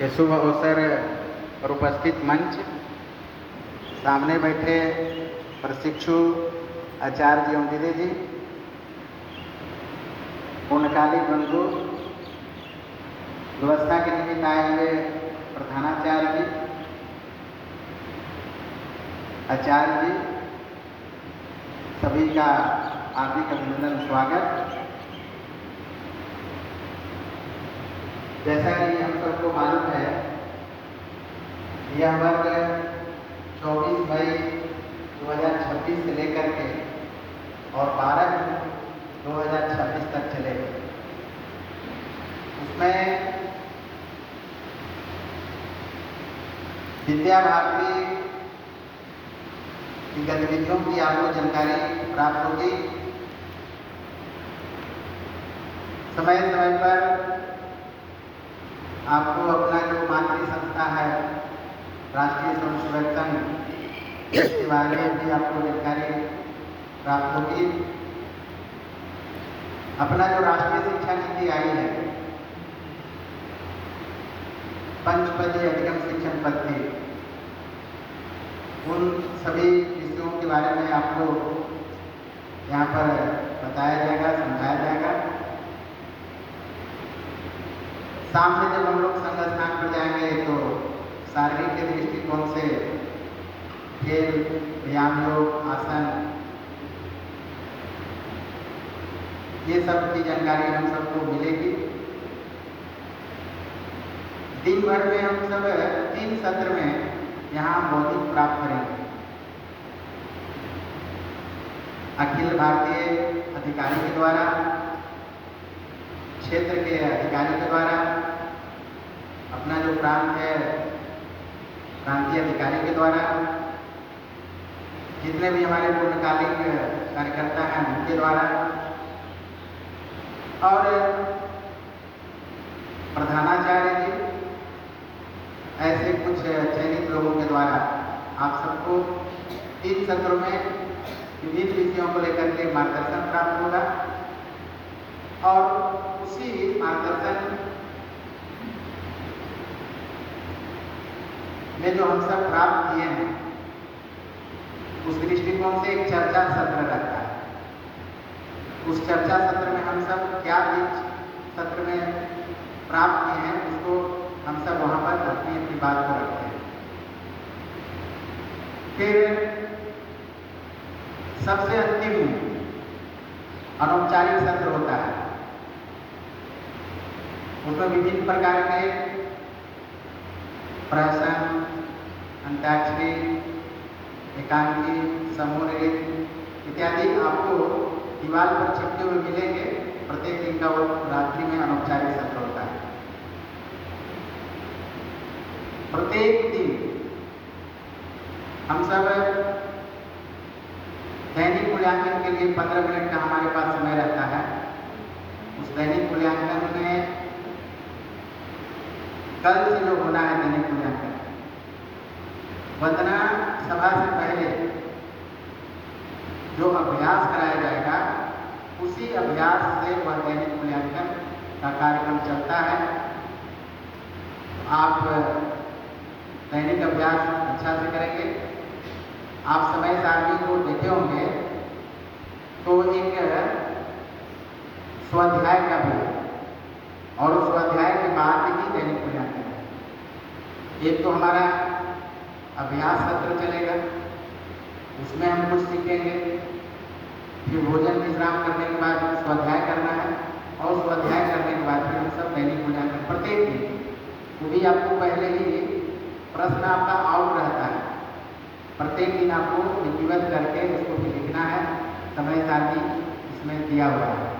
के शुभ अवसर पर उपस्थित मंच, सामने बैठे प्रशिक्षु आचार्य जी ओंदिले जी, पूर्णकालिक बंधु, व्यवस्था के निमित्त आए हुए प्रधानाचार्य जी, आचार्य जी, सभी का हार्दिक अभिनंदन स्वागत। जैसा कि हम सबको मालूम है, यह वर्ग 24 मई 2026 से लेकर के और 12 जून 2026 तक चलेगा। उसमें विद्या भारती की गतिविधियों की आपको जानकारी प्राप्त होगी। समय समय पर आपको अपना जो मातृ संस्था है राष्ट्रीय स्वयंसेवक संघ, इसके बारे में भी आपको जानकारी प्राप्त होगी। अपना जो राष्ट्रीय शिक्षा नीति आई है, पंचपदी अधिगम शिक्षण पद्धति, उन सभी विषयों के बारे में आपको यहाँ पर बताया जाएगा, समझाया जाएगा। शाम में जब हम लोग संघ स्थान पर जाएंगे तो शारीरिक के दृष्टिकोण से खेल, व्यायाम, योग, आसन, ये सब की जानकारी हम सबको मिलेगी। दिन भर में हम सब 3 सत्र में यहाँ बौद्धिक प्राप्त करेंगे। अखिल भारतीय अधिकारी के द्वारा, क्षेत्र के अधिकारी के द्वारा, अपना जो प्रांत है प्रांतीय अधिकारी के द्वारा, जितने भी हमारे पूर्णकालिक कार्यकर्ता हैं उनके द्वारा, और प्रधानाचार्य जी, ऐसे कुछ चयनित लोगों के द्वारा आप सबको 3 सत्रों में विभिन्न विषयों को लेकर के मार्गदर्शन प्राप्त होगा। और उसी मार्गदर्शन में जो हम सब प्राप्त किए हैं, उस दृष्टिकोण से एक चर्चा सत्र रहता है। उस चर्चा सत्र में हम सब क्या सत्र में प्राप्त किए हैं, उसको हम सब वहाँ पर अपनी अपनी बात को रखते हैं। फिर सबसे अंतिम अनौपचारिक सत्र होता है। उसमें विभिन्न प्रकार के प्रहसन, अंताक्षरी, एकांकी, समूह नृत्य इत्यादि आपको दीवार पर चिपके हुए मिलेंगे। प्रत्येक दिन का वो रात्रि में अनौपचारिक सत्र होता है। प्रत्येक दिन हम सब दैनिक मूल्यांकन के लिए 15 मिनट का हमारे पास समय रहता है। उस दैनिक मूल्यांकन में कल से जो होना है दैनिक मूल्यांकन, वंदना सभा से पहले जो अभ्यास कराया जाएगा, उसी अभ्यास से वह दैनिक मूल्यांकन का कार्यक्रम चलता है। आप दैनिक अभ्यास अच्छा से करेंगे। आप समय सारणी को देखे होंगे तो एक स्वाध्याय का भी है, और उस स्वाध्याय के बाद ही दैनिक मूल्यांकन है। एक तो हमारा अभ्यास सत्र चलेगा, उसमें हम कुछ सीखेंगे। फिर भोजन विश्राम करने के बाद स्वाध्याय करना है, और स्वाध्याय करने के बाद फिर हम सब दैनिक मूल्यांकन प्रत्येक दिन, वो भी आपको पहले ही प्रश्न आपका आउट रहता है। प्रत्येक दिन आपको लिपिबद्ध करके उसको भी लिखना है। समय सारणी इसमें दिया हुआ है।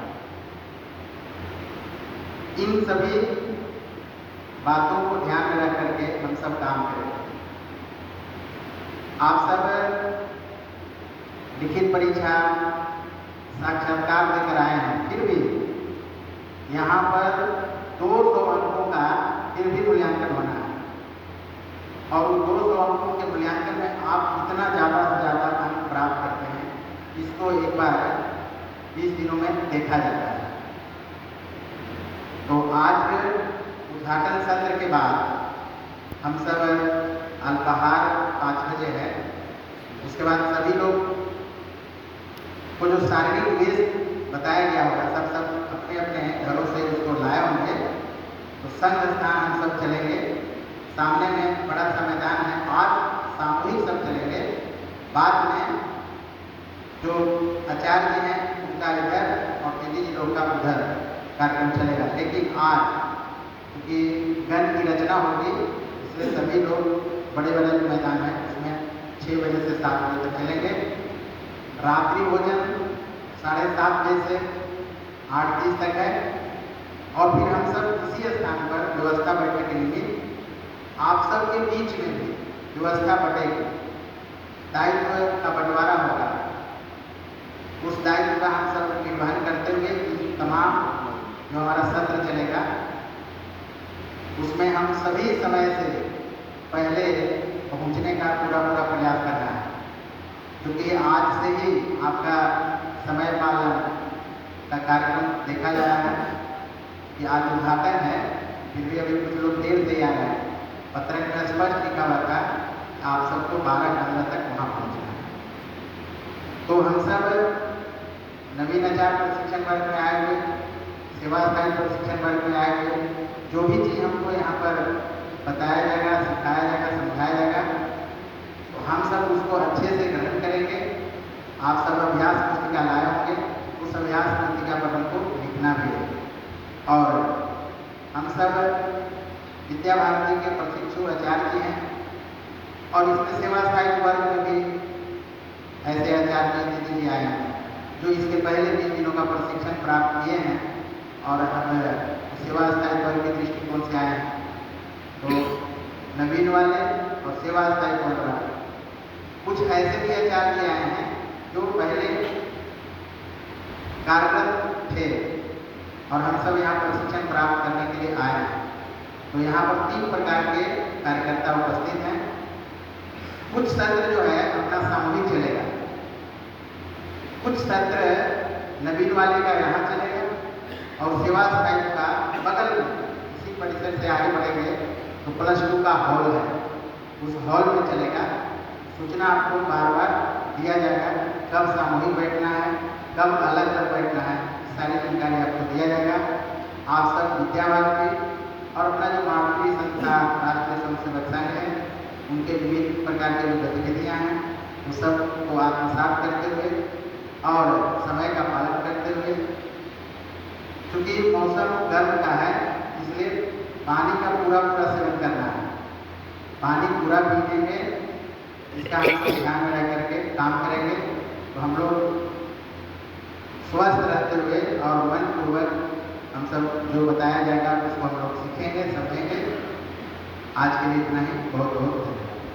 इन सभी बातों को ध्यान में रख करके हम सब काम करें। आप सब लिखित परीक्षा, साक्षात्कार देकर आए हैं, फिर भी यहाँ पर 200 अंकों का फिर भी मूल्यांकन होना है। और उन 200 अंकों के मूल्यांकन में आप कितना ज़्यादा से ज़्यादा अंक प्राप्त करते हैं, इसको एक बार 20 दिनों में देखा जाता है। तो आज उद्घाटन सत्र के बाद हम सब अल्पाहार 5 बजे है। उसके बाद सभी लोग को जो शारीरिक वेश बताया गया होगा, सब अपने अपने घरों से उसको लाए होंगे। तो संघ स्थान हम सब चलेंगे। सामने में बड़ा सा मैदान है और सामूहिक सब चलेंगे। बाद में जो आचार्य जी हैं उनका इधर और दीदी जी लोग का उधर कार्यक्रम चलेगा। लेकिन आज क्योंकि गण की रचना होगी, इसलिए सभी लोग बड़े बड़े मैदान है उसमें 6 बजे से 7 बजे तक चलेंगे। रात्रि भोजन 7:30 बजे से 8:30 तक है। और फिर हम सब इसी स्थान पर व्यवस्था बैठने के लिए आप सबके बीच में भी व्यवस्था बटेगी, दायित्व का बंटवारा होगा। उस दायित्व का हम सब निर्वहन करते हुए तमाम जो हमारा सत्र चलेगा उसमें हम सभी समय से पहले पहुंचने का पूरा प्रयास करना है। क्योंकि आज से ही आपका समय पालन का कार्यक्रम देखा जा रहा है कि आज उद्घाटन है, फिर भी अभी कुछ लोग देर से आ रहे हैं। पत्रक में स्पष्ट लिखा हुआ था आप सबको 12:15 तक वहाँ पहुँचना है। तो हम सब नवीन आचार प्रशिक्षण वर्ग में आए हुए, सेवा स्थायी प्रशिक्षण वर्ग में आए हुए, जो भी चीज़ हमको यहाँ पर बताया जाएगा, सिखाया जाएगा, समझाया जाएगा, तो हम सब उसको अच्छे से ग्रहण करेंगे। आप सब अभ्यास पुस्तिका लाए होंगे, उस अभ्यास पुस्तिका पर हमको लिखना भी है। और हम सब विद्या भारती के प्रशिक्षु आचार्य जी हैं और इसमें सेवा स्थायी वर्ग में भी ऐसे आचार्य दीदी जी आए हैं जो इसके पहले 3 दिनों का प्रशिक्षण प्राप्त किए हैं और अब सेवा स्थायी वर्ग के दृष्टिकोण से आए हैं। तो नवीन वाले और सेवा स्थायी वर्ग वाले कुछ ऐसे भी आचार्य जी आए हैं जो पहले कार्यरत थे और हम सब यहाँ प्रशिक्षण प्राप्त करने के लिए आए हैं। तो यहाँ पर 3 प्रकार के कार्यकर्ता उपस्थित हैं। कुछ सत्र जो है अपना सामूहिक चलेगा, कुछ सत्र नवीन वाले का यहाँ चलेगा और सेवा स्थायी का बगल में इसी परिसर से आगे बढ़ेंगे तो +2 का हॉल है, उस हॉल में चलेगा। सूचना आपको बार दिया जाएगा, कब सामूहिक बैठना है, कब अलग अलग बैठना है, सारी जानकारी आपको दिया जाएगा। आप सब विद्या भारती और अपना जो मानवीय संस्था राष्ट्रीय स्वयंसेवक संघ है उनके विभिन्न प्रकार की जो गतिविधियाँ हैं वो सब को आत्मसात करते हुए और समय का पालन करते हुए, क्योंकि मौसम गर्म का है इसलिए पानी का पूरा सेवन करना है। पानी पूरा पीएंगे, इसका हम ध्यान में रह करके काम करेंगे तो हम लोग स्वस्थ रहते हुए और मनपूर्वक हम सब जो बताया जाएगा उसको हम लोग सीखेंगे, समझेंगे। आज के लिए इतना ही। बहुत बहुत धन्यवाद।